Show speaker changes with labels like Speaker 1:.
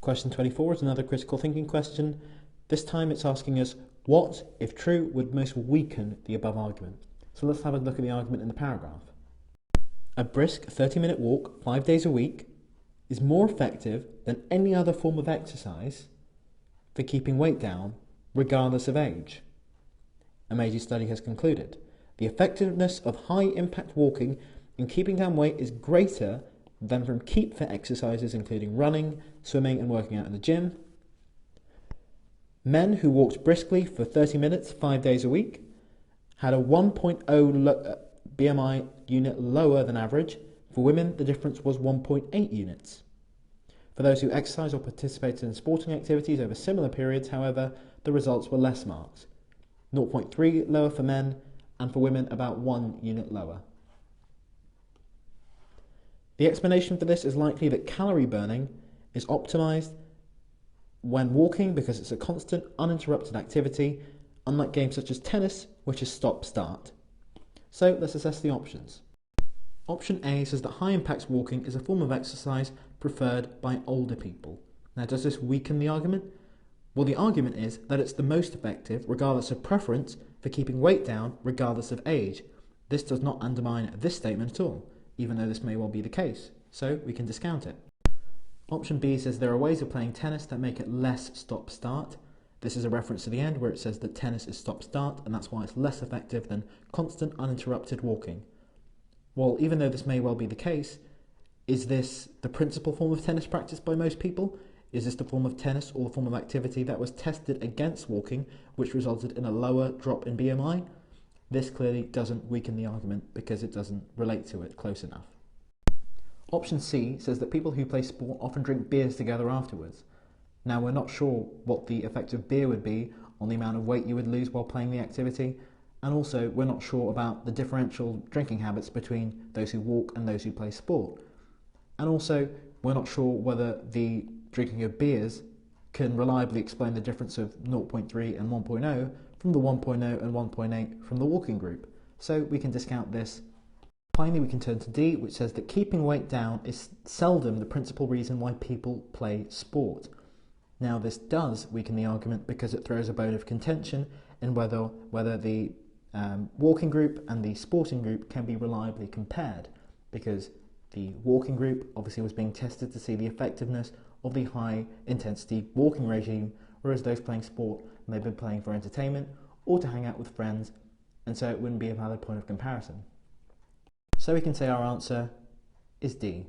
Speaker 1: Question 24 is another critical thinking question. This time it's asking us, what, if true, would most weaken the above argument? So let's have a look at the argument in the paragraph. A brisk 30-minute walk 5 days a week is more effective than any other form of exercise for keeping weight down, regardless of age. A major study has concluded the effectiveness of high-impact walking in keeping down weight is greater than from keep fit exercises including running, swimming and working out in the gym. Men who walked briskly for 30 minutes 5 days a week had a 1.0 BMI unit lower than average. For women, the difference was 1.8 units. For those who exercised or participated in sporting activities over similar periods, however, the results were less marked. 0.3 lower for men, and for women about 1 unit lower. The explanation for this is likely that calorie burning is optimized when walking because it's a constant, uninterrupted activity, unlike games such as tennis, which is stop-start. So let's assess the options. Option A says that high-impact walking is a form of exercise preferred by older people. Now, does this weaken the argument? Well, the argument is that it's the most effective, regardless of preference, for keeping weight down, regardless of age. This does not undermine this statement at all, even though this may well be the case, so we can discount it. Option B says there are ways of playing tennis that make it less stop-start. This is a reference to the end where it says that tennis is stop-start, and that's why it's less effective than constant, uninterrupted walking. Well, even though this may well be the case, is this the principal form of tennis practiced by most people? Is this the form of tennis or the form of activity that was tested against walking, which resulted in a lower drop in BMI? This clearly doesn't weaken the argument because it doesn't relate to it close enough. Option C says that people who play sport often drink beers together afterwards. Now, we're not sure what the effect of beer would be on the amount of weight you would lose while playing the activity, and also we're not sure about the differential drinking habits between those who walk and those who play sport. And also, we're not sure whether the drinking of beers can reliably explain the difference of 0.3 and 1.0 from the 1.0 and 1.8 from the walking group. So we can discount this. Finally, we can turn to D, which says that keeping weight down is seldom the principal reason why people play sport. Now, this does weaken the argument because it throws a bone of contention in whether the walking group and the sporting group can be reliably compared, because the walking group obviously was being tested to see the effectiveness of the high-intensity walking regime, whereas those playing sport may have been playing for entertainment or to hang out with friends, and so it wouldn't be a valid point of comparison. So we can say our answer is D.